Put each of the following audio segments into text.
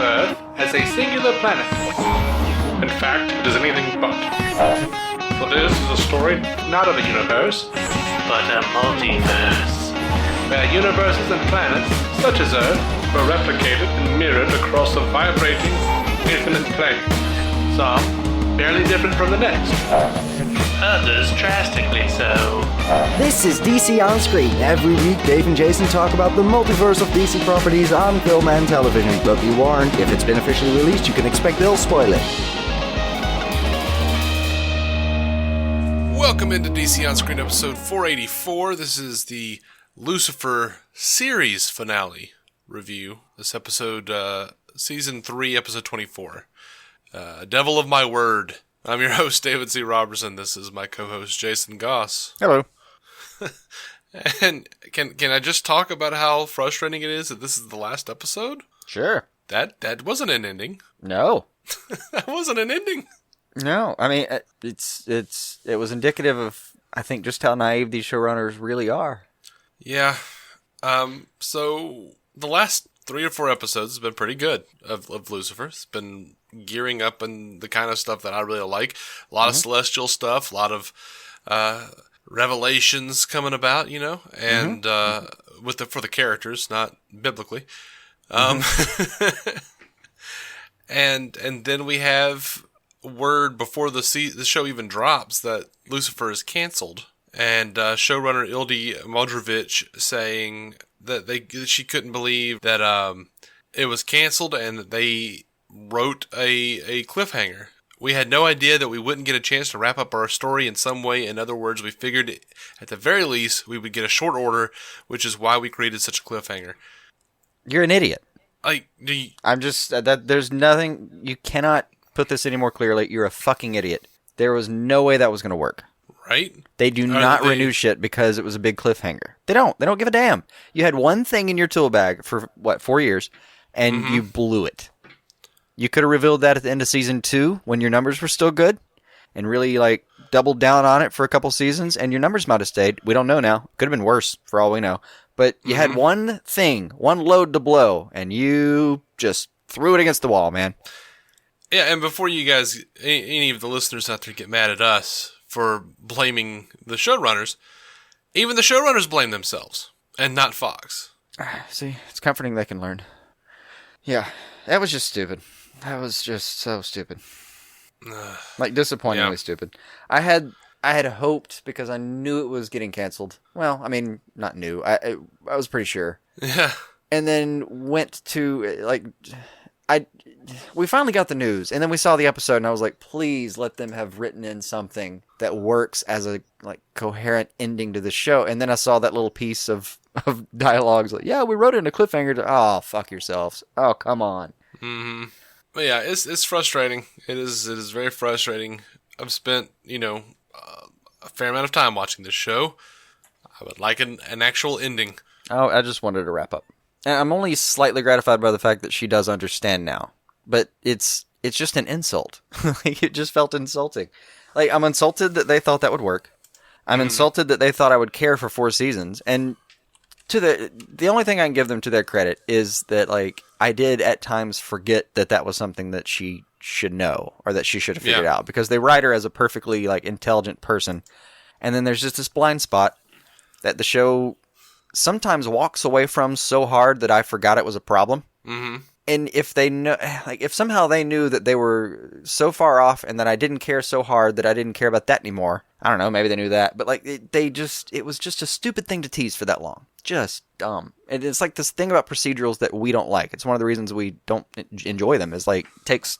Earth as a singular planet. In fact, it is anything but. For this is a story not of a universe, but a multiverse, where universes and planets, such as Earth, were replicated and mirrored across a vibrating, infinite plane. Some barely different from the next. Others drastically so. This is DC On Screen. Every week, Dave and Jason talk about the multiverse of DC properties on film and television. But be warned, if it's been officially released, you can expect they'll spoil it. Welcome into DC On Screen episode 484. This is the Lucifer series finale review. This episode, season 3, episode 24. Devil of My Word. I'm your host, David C. Robertson. This is my co-host, Jason Goss. Hello. And can I just talk about how frustrating it is that this is the last episode? Sure. That wasn't an ending. No. That wasn't an ending. No. I mean, it was indicative of, I think, just how naive these showrunners really are. Yeah. So the last 3 or 4 episodes have been pretty good of Lucifer. It's been gearing up and the kind of stuff that I really like. A lot of celestial stuff, a lot of revelations coming about, you know, and for the characters, not biblically. And then we have word before the show even drops that Lucifer is canceled, and showrunner Ildy and saying that she couldn't believe that it was canceled and that they wrote a cliffhanger. We had no idea that we wouldn't get a chance to wrap up our story in some way. In other words, we figured at the very least we would get a short order, which is why we created such a cliffhanger. You're an idiot. I'm just there's nothing, you cannot put this any more clearly. You're a fucking idiot. There was no way that was going to work. Right? They do not renew shit because it was a big cliffhanger. They don't give a damn. You had one thing in your tool bag for 4 years, and you blew it. You could have revealed that at the end of season 2 when your numbers were still good, and really doubled down on it for a couple seasons, and your numbers might have stayed. We don't know now. Could have been worse for all we know. But you had one thing, one load to blow, and you just threw it against the wall, man. Yeah, and before you guys, any of the listeners out there get mad at us for blaming the showrunners, even the showrunners blame themselves, and not Fox. See, it's comforting they can learn. Yeah, that was just stupid. That was just so stupid. Disappointingly stupid. I had hoped, because I knew it was getting canceled. Well, I mean, not new. I was pretty sure. Yeah. And then went to, we finally got the news, and then we saw the episode, and I was like, please let them have written in something that works as a coherent ending to the show. And then I saw that little piece of dialogues yeah, we wrote it in a cliffhanger. Oh, fuck yourselves. Oh, come on. Mm-hmm. But yeah, it's frustrating. It is very frustrating. I've spent, a fair amount of time watching this show. I would like an actual ending. Oh, I just wanted to wrap up. And I'm only slightly gratified by the fact that she does understand now. But it's just an insult. It just felt insulting. I'm insulted that they thought that would work. I'm insulted that they thought I would care for 4 seasons. And the only thing I can give them to their credit is that I did at times forget that was something that she should know, or that she should have figured out, because they write her as a perfectly intelligent person, and then there's just this blind spot that the show sometimes walks away from so hard that I forgot it was a problem. Mm-hmm. And if they know, if somehow they knew that they were so far off and that I didn't care so hard that I didn't care about that anymore, I don't know, maybe they knew that, but it was just a stupid thing to tease for that long. Just dumb. And it's this thing about procedurals that we don't like. It's one of the reasons we don't enjoy them, is takes,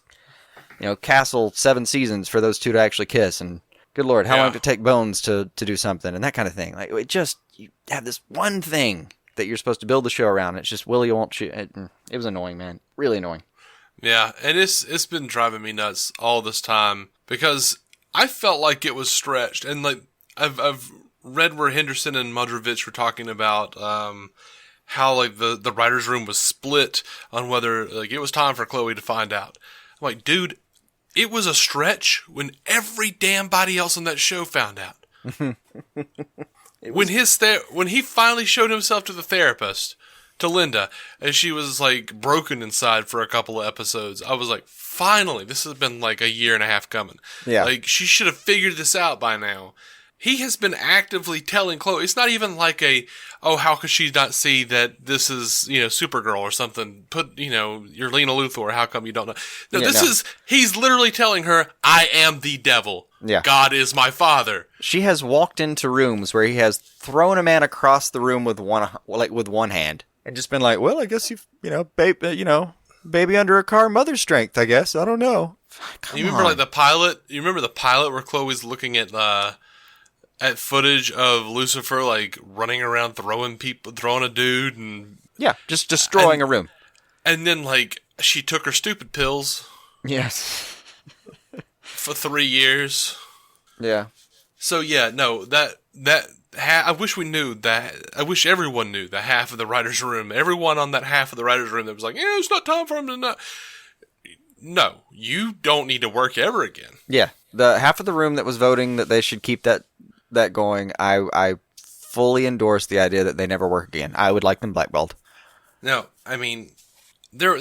Castle 7 seasons for those two to actually kiss, and good Lord, how long did it take Bones to do something, and that kind of thing. You have this one thing that you're supposed to build the show around, and it's just Willie won't shoot. It was annoying, man. Really annoying. Yeah, and it's been driving me nuts all this time, because I felt like it was stretched, and I've read where Henderson and Modrovich were talking about how the writer's room was split on whether it was time for Chloe to find out. I'm like, dude, it was a stretch when every damn body else on that show found out. When he finally showed himself to the therapist, to Linda, and she was like broken inside for a couple of episodes. I was like, finally, this has been like a year and a half coming. Yeah. Like, she should have figured this out by now. He has been actively telling Chloe. It's not even like how could she not see that this is, Supergirl or something? You're Lena Luthor. How come you don't know? No, he's literally telling her, I am the devil. Yeah. God is my father. She has walked into rooms where he has thrown a man across the room with one hand and just been like, well, I guess baby under a car, mother strength, I guess. I don't know. You remember the pilot? You remember the pilot where Chloe's looking at footage of Lucifer like running around throwing a dude and just destroying a room. And then like she took her stupid pills. Yes. For 3 years. Yeah. So I wish we knew that. I wish everyone knew the half of the writer's room. Everyone on that half of the writer's room that was like, it's not time for him to not. No, you don't need to work ever again. Yeah. The half of the room that was voting that they should keep that going, I fully endorse the idea that they never work again. I would like them blackballed. No, I mean, they're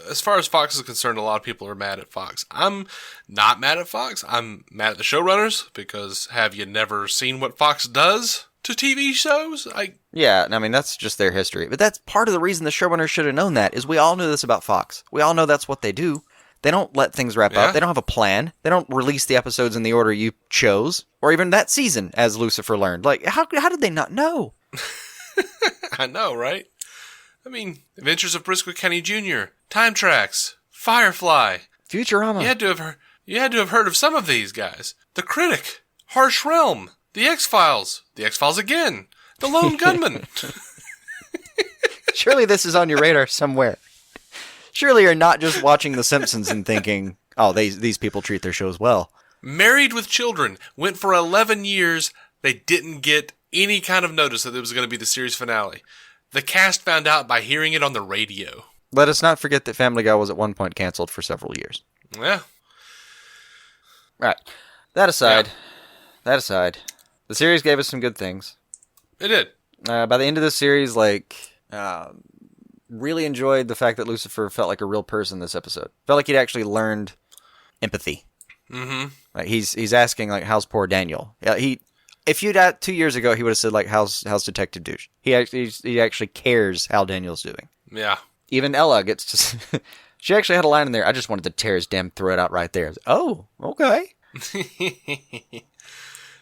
as far as Fox is concerned, a lot of people are mad at Fox. I'm not mad at Fox. I'm mad at the showrunners because have you never seen what Fox does to TV shows? Yeah, I mean, that's just their history. But that's part of the reason the showrunners should have known that, is we all knew this about Fox. We all know that's what they do. They don't let things wrap up. They don't have a plan. They don't release the episodes in the order you chose, or even that season, as Lucifer learned. Like, how did they not know? I know, right? I mean, Adventures of Briscoe County Jr., Time Tracks, Firefly, Futurama. You had to have heard of some of these guys. The Critic, Harsh Realm, The X-Files again, The Lone Gunman. Surely this is on your radar somewhere. Surely you're not just watching The Simpsons and thinking, oh, these people treat their shows well. Married with Children went for 11 years. They didn't get any kind of notice that it was going to be the series finale. The cast found out by hearing it on the radio. Let us not forget that Family Guy was at one point canceled for several years. Yeah. Right. That aside, the series gave us some good things. It did. By the end of the series, really enjoyed the fact that Lucifer felt like a real person this episode. Felt like he'd actually learned empathy. Mm-hmm. Like he's asking like, how's poor Daniel? Yeah, if you'd 2 years ago, he would have said like, how's Detective Douche? He actually cares how Daniel's doing. Yeah. Even Ella gets to. She actually had a line in there. I just wanted to tear his damn throat out right there. Oh, okay.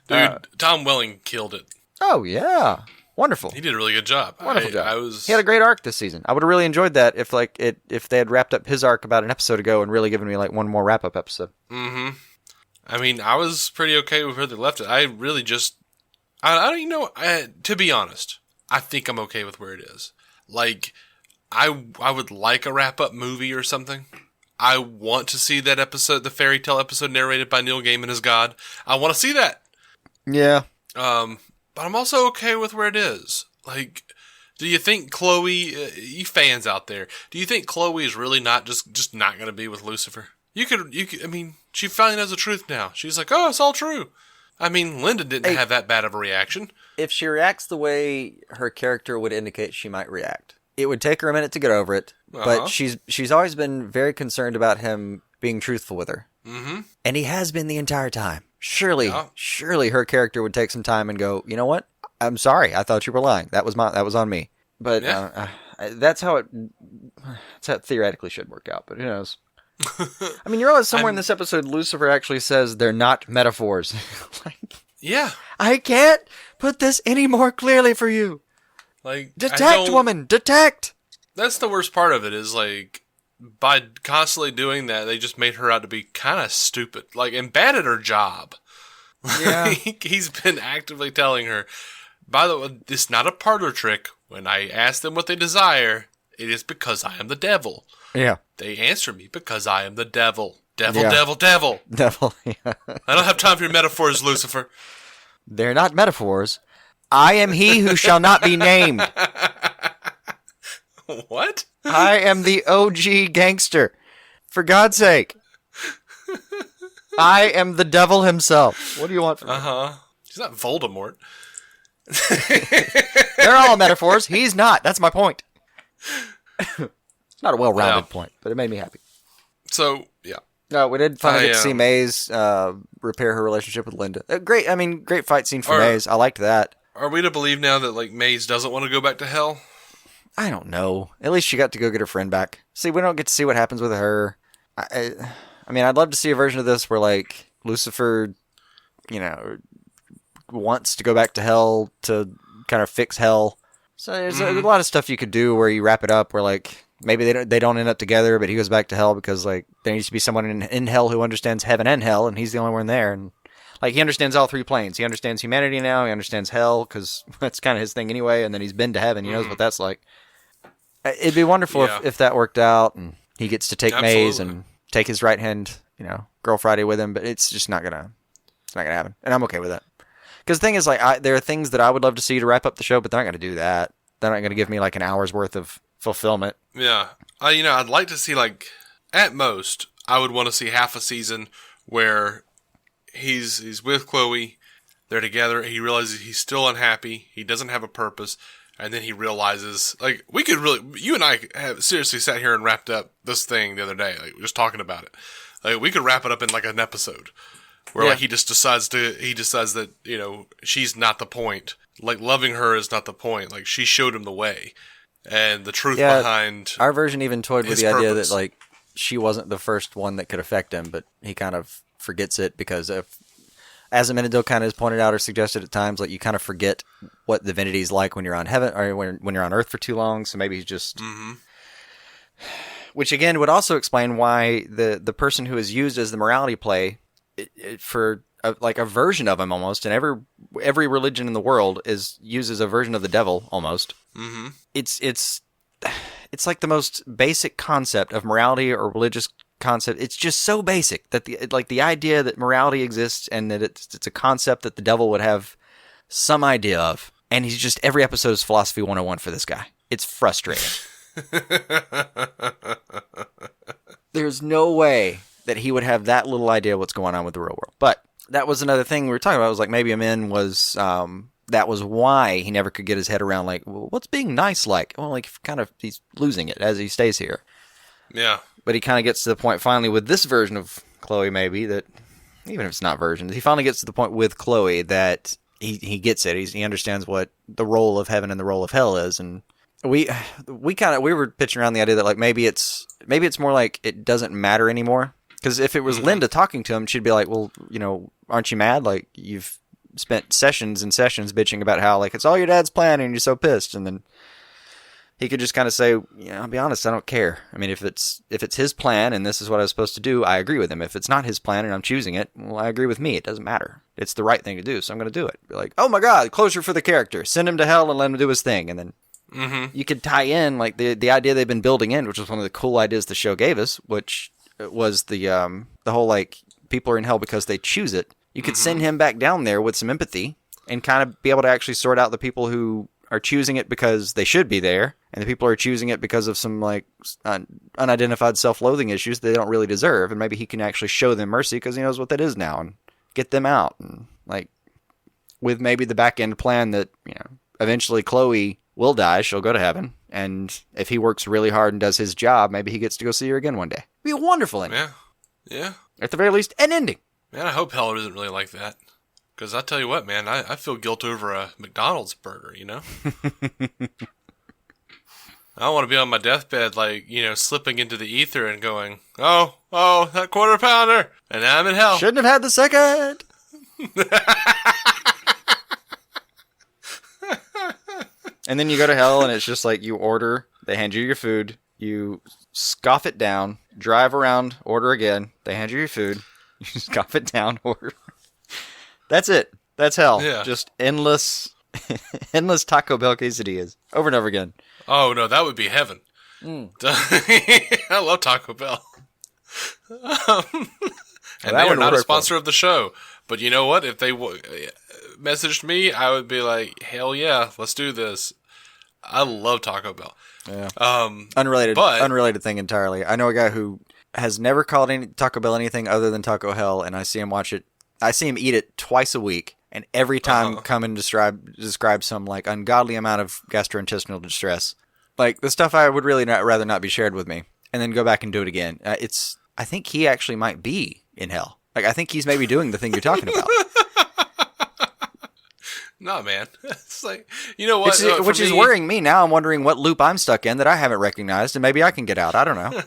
Dude, Tom Welling killed it. Oh yeah. Wonderful. He did a really good job. Wonderful job. He had a great arc this season. I would have really enjoyed that if they had wrapped up his arc about an episode ago and really given me like one more wrap up episode. Mm-hmm. I mean, I was pretty okay with where they left it. I really just, I don't even know. To be honest, I think I'm okay with where it is. Like, I would like a wrap up movie or something. I want to see that episode, the fairy tale episode narrated by Neil Gaiman as God. I want to see that. Yeah. But I'm also okay with where it is. Like, do you think Chloe, you fans out there, do you think Chloe is really not just not going to be with Lucifer? You could, I mean, she finally knows the truth now. She's like, oh, it's all true. I mean, Linda didn't have that bad of a reaction. If she reacts the way her character would indicate she might react, it would take her a minute to get over it. But she's always been very concerned about him being truthful with her. Mm-hmm. And he has been the entire time. Surely her character would take some time and go, you know what? I'm sorry. I thought you were lying. That was on me. But that's how it theoretically should work out. But who knows? I mean, you realize somewhere in this episode, Lucifer actually says they're not metaphors. Yeah. I can't put this any more clearly for you. Like, detect, woman, detect. That's the worst part of it is like, by constantly doing that, they just made her out to be kind of stupid, like, and bad at her job. Yeah. He's been actively telling her, by the way, it's not a parlor trick. When I ask them what they desire, it is because I am the devil. Yeah. They answer me because I am the devil. Devil, devil, devil. Devil, yeah. I don't have time for your metaphors, Lucifer. They're not metaphors. I am he who shall not be named. What? I am the OG gangster. For God's sake. I am the devil himself. What do you want from me? Uh-huh. He's not Voldemort. They're all metaphors. He's not. That's my point. Not a well-rounded Yeah. point, but it made me happy. So, yeah. No, we did finally get to see I, Maze repair her relationship with Linda. Great fight scene for Or- Maze. I liked that. Are we to believe now that, like, Maze doesn't want to go back to hell? I don't know. At least she got to go get her friend back. See, we don't get to see what happens with her. I mean, I'd love to see a version of this where, like, Lucifer, wants to go back to hell to kind of fix hell. So there's a lot of stuff you could do where you wrap it up where, like, maybe they don't end up together, but he goes back to hell because, like, there needs to be someone in hell who understands heaven and hell, and he's the only one there. And, like, he understands all three planes. He understands humanity now. He understands hell because that's kind of his thing anyway. And then he's been to heaven. He knows what that's like. It'd be wonderful if that worked out and he gets to take Maze and take his right hand, Girl Friday with him. But it's just not gonna happen, and I'm okay with that. Because the thing is, like, there are things that I would love to see to wrap up the show, but they're not going to do that. They're not going to give me like an hour's worth of fulfillment. Yeah. I'd like to see, like, at most, I would want to see half a season where he's with Chloe, they're together, he realizes he's still unhappy, he doesn't have a purpose, and then he realizes, like, we could really, you and I have seriously sat here and wrapped up this thing the other day, like, just talking about it. Like, we could wrap it up in, like, an episode where, like, he decides that, she's not the point. Like, loving her is not the point. Like, she showed him the way. And the truth behind our version even toyed with the idea purpose. that, like, she wasn't the first one that could affect him, but he kind of forgets it because as Amenadiel kind of has pointed out or suggested at times, like, you kind of forget what divinity is like when you're on heaven or when you're on Earth for too long. So maybe he's just, which again would also explain why the person who is used as the morality play for like a version of him almost, and every religion in the world uses a version of the devil almost. Mm-hmm. It's like the most basic concept of morality or religious concept. It's just so basic that the idea that morality exists and that it's a concept that the devil would have some idea of, and he's just every episode is philosophy 101 for this guy. It's frustrating. There's no way that he would have that little idea what's going on with the real world. But that was another thing we were talking about. Was like maybe Amin was that was why he never could get his head around, like, well, what's being nice like? Well, like, he's losing it as he stays here. Yeah. But he kind of gets to the point finally with this version of Chloe, maybe, that even if it's not versions, he finally gets to the point with Chloe that he gets it. He understands what the role of heaven and the role of hell is, and we were pitching around the idea that, like, maybe it's more like it doesn't matter anymore. Because if it was Linda talking to him, she'd be like, well, aren't you mad? Like, you've spent sessions and sessions bitching about how, like, it's all your dad's plan and you're so pissed. And then he could just kind of say, I'll be honest, I don't care. I mean, if it's his plan and this is what I was supposed to do, I agree with him. If it's not his plan and I'm choosing it, well, I agree with me. It doesn't matter. It's the right thing to do, so I'm going to do it. Be like, oh my God, closure for the character. Send him to hell and let him do his thing. And then you could tie in, like, the idea they've been building in, which was one of the cool ideas the show gave us, which was the whole, like, people are in hell because they choose it. You could send him back down there with some empathy and kind of be able to actually sort out the people who are choosing it because they should be there, and the people who are choosing it because of some, like, unidentified self-loathing issues they don't really deserve. And maybe he can actually show them mercy because he knows what that is now and get them out. And, like, with maybe the back end plan that, eventually Chloe will die, she'll go to heaven, and if he works really hard and does his job, maybe he gets to go see her again one day. It'd be a wonderful ending. Yeah. At the very least, an ending. Man, I hope hell isn't really like that. Because I tell you what, man, I feel guilt over a McDonald's burger, I want to be on my deathbed, like, slipping into the ether and going, oh, that quarter pounder, and now I'm in hell. Shouldn't have had the second. And then you go to hell, and it's just like you order, they hand you your food, you scoff it down, drive around, order again, they hand you your food, you scoff it down, order. That's it. That's hell. Yeah. Just endless Taco Bell quesadillas over and over again. Oh, no, that would be heaven. I love Taco Bell. And they are not a sponsor of the show. But you know what? If they messaged me, I would be like, hell yeah, let's do this. I love Taco Bell. Yeah. Unrelated thing entirely. I know a guy who has never called Taco Bell anything other than Taco Hell, and I see him eat it twice a week, and every time come and describe some, like, ungodly amount of gastrointestinal distress. Like, the stuff I would really rather not be shared with me, and then go back and do it again. I think he actually might be in hell. Like, I think he's maybe doing the thing you're talking about. No, man. It's like, you know what? Which is worrying me now. I'm wondering what loop I'm stuck in that I haven't recognized, and maybe I can get out. I don't know.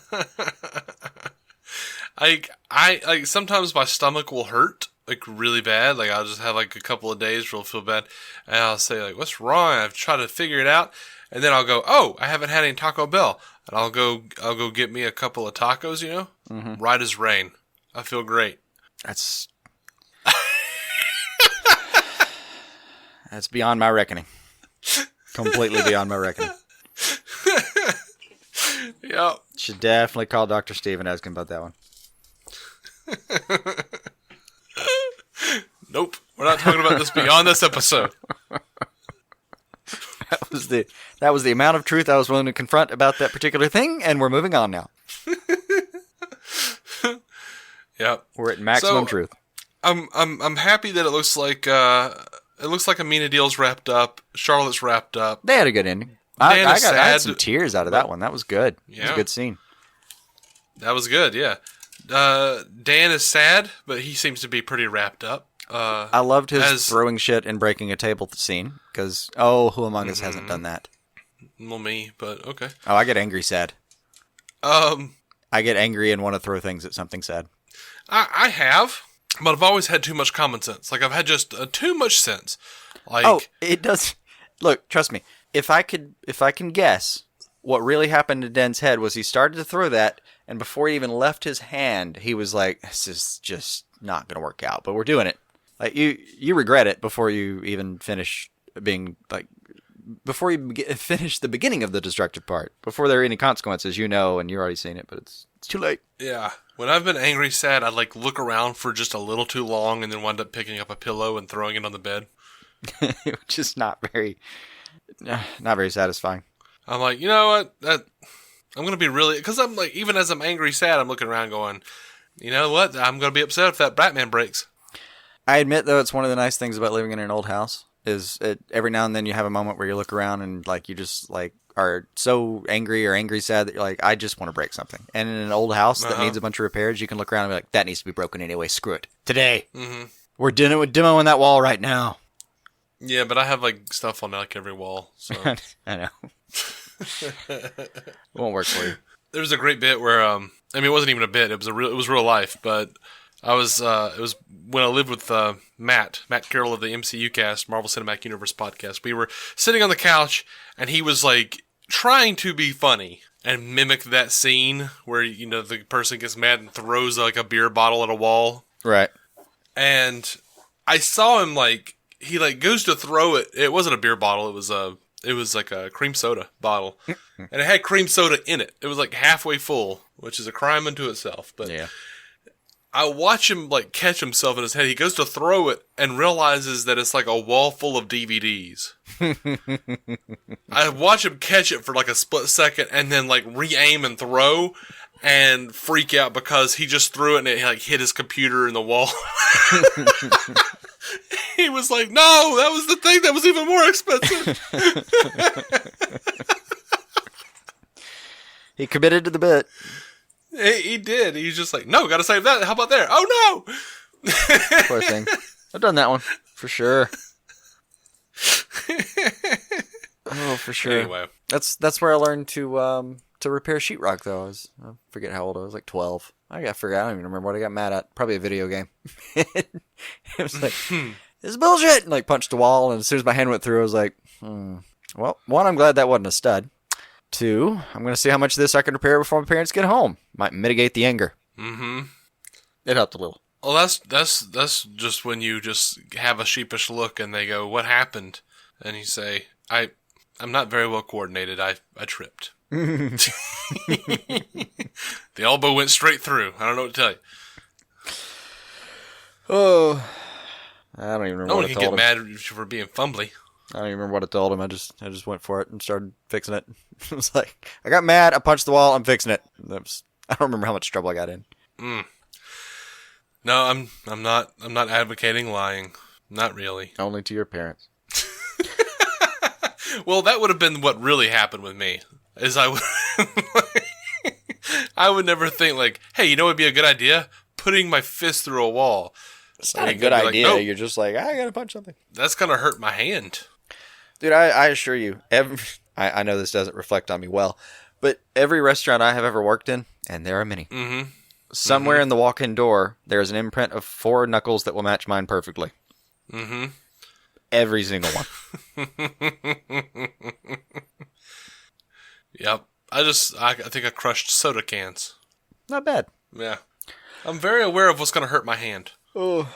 I sometimes my stomach will hurt like really bad. Like I'll just have like a couple of days where I'll feel bad, and I'll say like, "What's wrong?" I've tried to figure it out, and then I'll go, "Oh, I haven't had any Taco Bell," and I'll go get me a couple of tacos. You know, right as rain. I feel great. That's beyond my reckoning. Completely beyond my reckoning. Yep. Should definitely call Dr. Steve and ask him about that one. Nope. We're not talking about this beyond this episode. That was the amount of truth I was willing to confront about that particular thing, and we're moving on now. Yep. We're at maximum truth. I'm happy that it looks like Amina Deal's wrapped up, Charlotte's wrapped up. They had a good ending. I had some tears out of that one. That was good. Yeah. It was a good scene. That was good, yeah. Dan is sad, but he seems to be pretty wrapped up. I loved his throwing shit and breaking a table scene, because, who among us hasn't done that? Well, me, but okay. Oh, I get angry sad. I get angry and want to throw things at something sad. I have, but I've always had too much common sense. Like, I've had just too much sense. Like, it does. Look, trust me. If I can guess, what really happened to Den's head was he started to throw that, and before he even left his hand, he was like, "This is just not going to work out." But we're doing it. Like you regret it before you even finish being like, before you finish the beginning of the destructive part. Before there are any consequences, and you're already seen it, but it's too late. Yeah. When I've been angry, sad, I'd like look around for just a little too long, and then wind up picking up a pillow and throwing it on the bed, which is not very satisfying. I'm like, you know what? I'm going to be really... Because I'm like, even as I'm angry, sad, I'm looking around going, you know what? I'm going to be upset if that Batman breaks. I admit, though, it's one of the nice things about living in an old house, is every now and then you have a moment where you look around and like you just like are so angry or angry sad that you're like, I just want to break something. And in an old house that needs a bunch of repairs, you can look around and be like, that needs to be broken anyway, screw it. Today. Mm-hmm. We're demoing that wall right now. Yeah, but I have like stuff on like every wall. So. I know. It won't work for you. There was a great bit where it wasn't even a bit. It was real life. But it was when I lived with Matt Carroll of the MCU Cast, Marvel Cinematic Universe podcast. We were sitting on the couch, and he was like trying to be funny and mimic that scene where the person gets mad and throws like a beer bottle at a wall. Right. And I saw him like. He like goes to throw it. It wasn't a beer bottle. It was like a cream soda bottle, and it had cream soda in it. It was like halfway full, which is a crime unto itself. But yeah. I watch him like catch himself in his head. He goes to throw it and realizes that it's like a wall full of DVDs. I watch him catch it for like a split second and then like re-aim and throw and freak out because he just threw it and it like hit his computer in the wall. He was like, no, that was the thing that was even more expensive. He committed to the bit. He did. He's just like, no, gotta save that. How about there? Oh, no. Poor thing. I've done that one, for sure. Oh, for sure. Anyway. That's where I learned to repair sheetrock, though. I forget how old I was, like 12. I don't even remember what I got mad at. Probably a video game. It was like, this is bullshit! And like punched the wall, and as soon as my hand went through, I was like, well, one, I'm glad that wasn't a stud. Two, I'm going to see how much of this I can repair before my parents get home. Might mitigate the anger. Mm-hmm. It helped a little. Well, that's just when you just have a sheepish look and they go, what happened? And you say, I'm not very well coordinated. I tripped. The elbow went straight through. I don't know what to tell you. Oh, I don't even remember. No what one I can told get him. mad for being fumbly. I don't even remember what I told him. I just went for it and started fixing it. It was like, I got mad. I punched the wall. I'm fixing it. I don't remember how much trouble I got in. No, I'm not advocating lying. Not really. Only to your parents. Well, that would have been what really happened with me. is I would I would never think like, hey, you know what would be a good idea? Putting my fist through a wall. It's not a good idea. Like, nope. You're just like, I gotta punch something. That's gonna hurt my hand. Dude, I assure you, I know this doesn't reflect on me well, but every restaurant I have ever worked in, and there are many, somewhere in the walk-in door, there is an imprint of 4 knuckles that will match mine perfectly. Mm-hmm. Every single one. Yep. I think I crushed soda cans. Not bad. Yeah. I'm very aware of what's going to hurt my hand. Oh.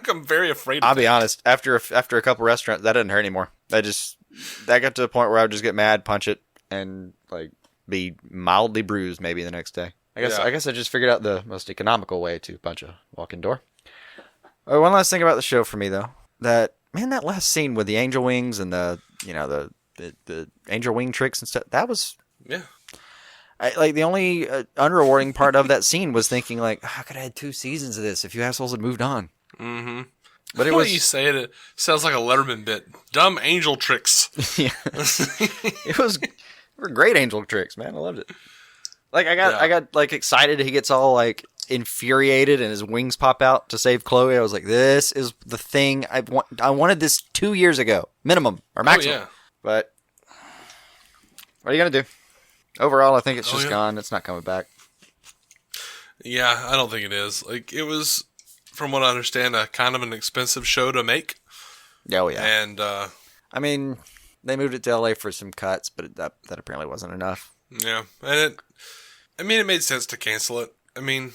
I'm very afraid of I'll be honest, after a couple restaurants, that didn't hurt anymore. That got to the point where I would just get mad, punch it, and like be mildly bruised maybe the next day. I guess I just figured out the most economical way to punch a walk-in door. One last thing about the show for me though. That last scene with the angel wings and the angel wing tricks and stuff, that was... Yeah. The only unrewarding part of that scene was thinking, like, how could I had 2 seasons of this if you assholes had moved on? Mm-hmm. But it was... you say it sounds like a Letterman bit. Dumb angel tricks. Yeah. They were great angel tricks, man. I loved it. Like, I got like, excited. He gets all, like, infuriated and his wings pop out to save Chloe. I was like, this is the thing I wanted this 2 years ago. Minimum. Or maximum. Oh, yeah. But what are you going to do? Overall, I think it's just gone. It's not coming back. Yeah, I don't think it is. Like, it was, from what I understand, a kind of an expensive show to make. Oh, yeah. And, I mean, they moved it to LA for some cuts, but that apparently wasn't enough. Yeah. And it made sense to cancel it. I mean,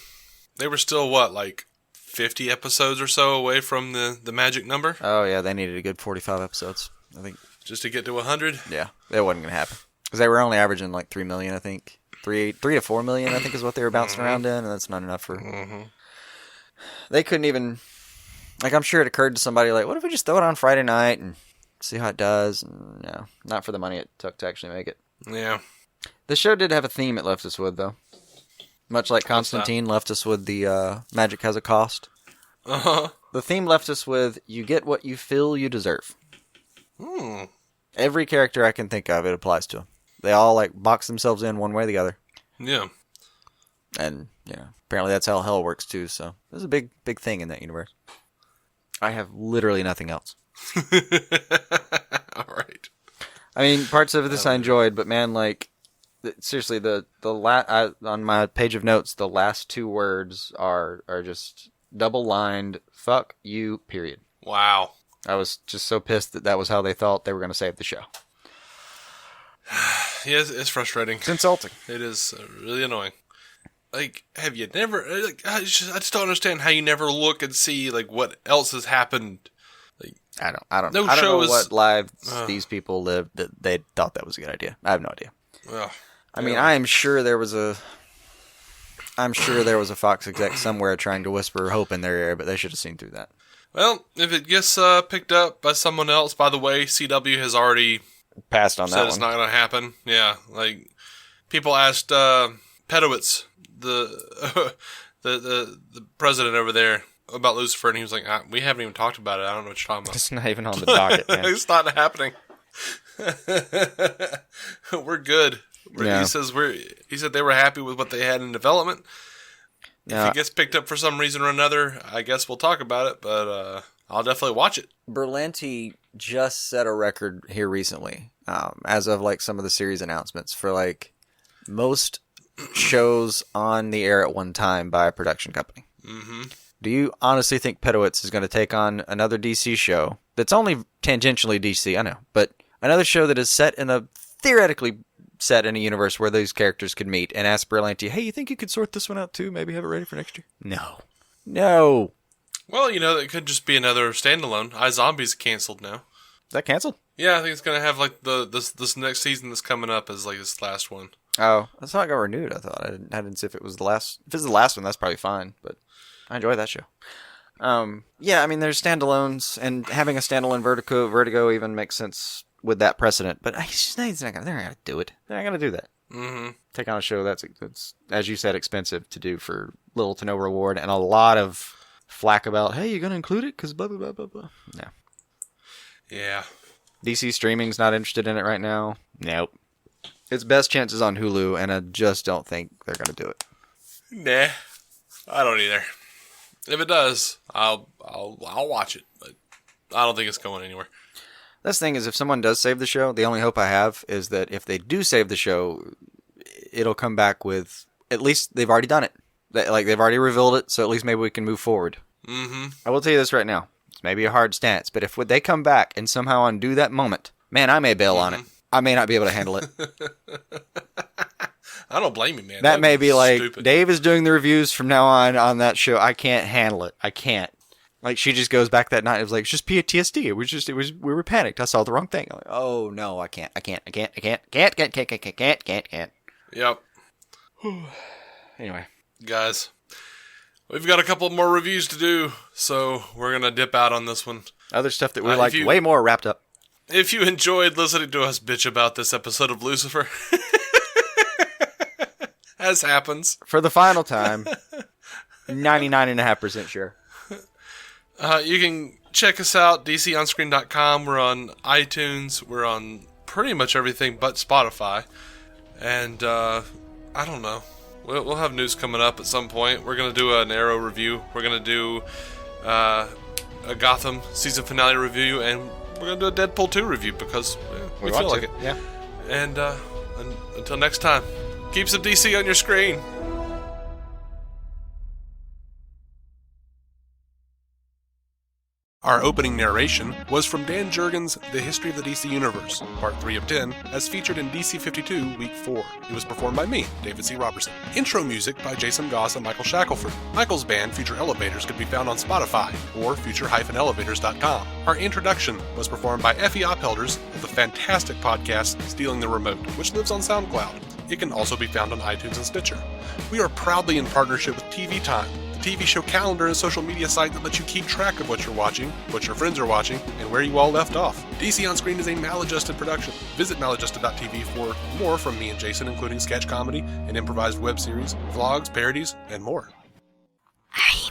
they were still, like 50 episodes or so away from the magic number? Oh, yeah. They needed a good 45 episodes, I think. Just to get to 100? Yeah. That wasn't going to happen. Because they were only averaging like 3 million, I think. 3 to 4 million, I think, is what they were bouncing around in, and that's not enough for... They couldn't even... Like, I'm sure it occurred to somebody, like, what if we just throw it on Friday night and see how it does? And, no, not for the money it took to actually make it. Yeah. The show did have a theme it left us with, though. Much like Constantine left us with the magic has a cost. Uh-huh. The theme left us with, you get what you feel you deserve. Hmm. Every character I can think of, it applies to them. They all, like, box themselves in one way or the other. Yeah. And, apparently that's how hell works, too, so there's a big, big thing in that universe. I have literally nothing else. All right. I mean, parts of this I enjoyed, but man, like, seriously, on my page of notes, the last 2 words are just double-lined, fuck you, period. Wow. I was just so pissed that was how they thought they were going to save the show. Yeah, it's frustrating. It's insulting. It is really annoying. Like, have you never... Like, I just don't understand how you never look and see, like, what else has happened. Like, I don't know what lives these people lived that they thought that was a good idea. I have no idea. I mean, I'm sure there was a Fox exec somewhere trying to whisper hope in their ear, but they should have seen through that. Well, if it gets picked up by someone else, by the way, CW has already passed on that one. Said it's not going to happen. Yeah, like people asked Pedowitz, the president over there, about Lucifer, and he was like, "We haven't even talked about it. I don't know what you're talking about. It's not even on the docket. Man. It's not happening. We're good." Yeah. He said they were happy with what they had in development. If it gets picked up for some reason or another, I guess we'll talk about it, but I'll definitely watch it. Berlanti just set a record here recently, as of like some of the series announcements, for like most shows on the air at one time by a production company. Mm-hmm. Do you honestly think Pedowitz is going to take on another DC show that's only tangentially DC, I know, but another show that is theoretically set in a universe where those characters could meet, and ask Berlanti, hey, you think you could sort this one out too? Maybe have it ready for next year? No. Well, it could just be another standalone. iZombie's canceled now. Is that canceled? Yeah, I think it's going to have like this next season that's coming up as like this last one. Oh, that's how it got renewed, I thought. I didn't see if it was the last. If it's the last one, that's probably fine, but I enjoy that show. Yeah, I mean, there's standalones, and having a standalone Vertigo even makes sense with that precedent, but they're not going to do it. They're not going to do that. Mm-hmm. Take on a show that's, as you said, expensive to do for little to no reward, and a lot of flack about, hey, you're going to include it? Because blah, blah, blah, blah, blah. No. Yeah. DC Streaming's not interested in it right now. Nope. Its best chances on Hulu, and I just don't think they're going to do it. Nah, I don't either. If it does, I'll watch it, but I don't think it's going anywhere. This thing is, if someone does save the show, the only hope I have is that if they do save the show, it'll come back with, at least they've already done it. They've already revealed it, so at least maybe we can move forward. Mm-hmm. I will tell you this right now. It's maybe a hard stance, but if they come back and somehow undo that moment, man, I may bail on it. I may not be able to handle it. I don't blame you, man. That may be like, stupid. Dave is doing the reviews from now on that show. I can't handle it. I can't. Like, she just goes back that night. It was like, it's just PTSD. We were panicked. I saw the wrong thing. I'm like, oh no, I can't. Yep. Anyway. Guys, we've got a couple more reviews to do, so we're going to dip out on this one. Other stuff that we like way more wrapped up. If you enjoyed listening to us bitch about this episode of Lucifer, as happens, for the final time, 99.5% sure. You can check us out, dconscreen.com. We're on iTunes. We're on pretty much everything but Spotify. And, I don't know. We'll have news coming up at some point. We're going to do an Arrow review. We're going to do a Gotham season finale review. And we're going to do a Deadpool 2 review because we feel like it. Yeah. And until next time, keep some DC on your screen. Our opening narration was from Dan Jurgens' The History of the DC Universe, Part 3 of 10, as featured in DC 52, Week 4. It was performed by me, David C. Robertson. Intro music by Jason Goss and Michael Shackelford. Michael's band, Future Elevators, could be found on Spotify or future-elevators.com. Our introduction was performed by Effie Ophelders of the fantastic podcast Stealing the Remote, which lives on SoundCloud. It can also be found on iTunes and Stitcher. We are proudly in partnership with TV Time, TV show calendar and social media site that lets you keep track of what you're watching, what your friends are watching, and where you all left off. DC On Screen is a maladjusted production. Visit maladjusted.tv for more from me and Jason, including sketch comedy, an improvised web series, vlogs, parodies, and more. Are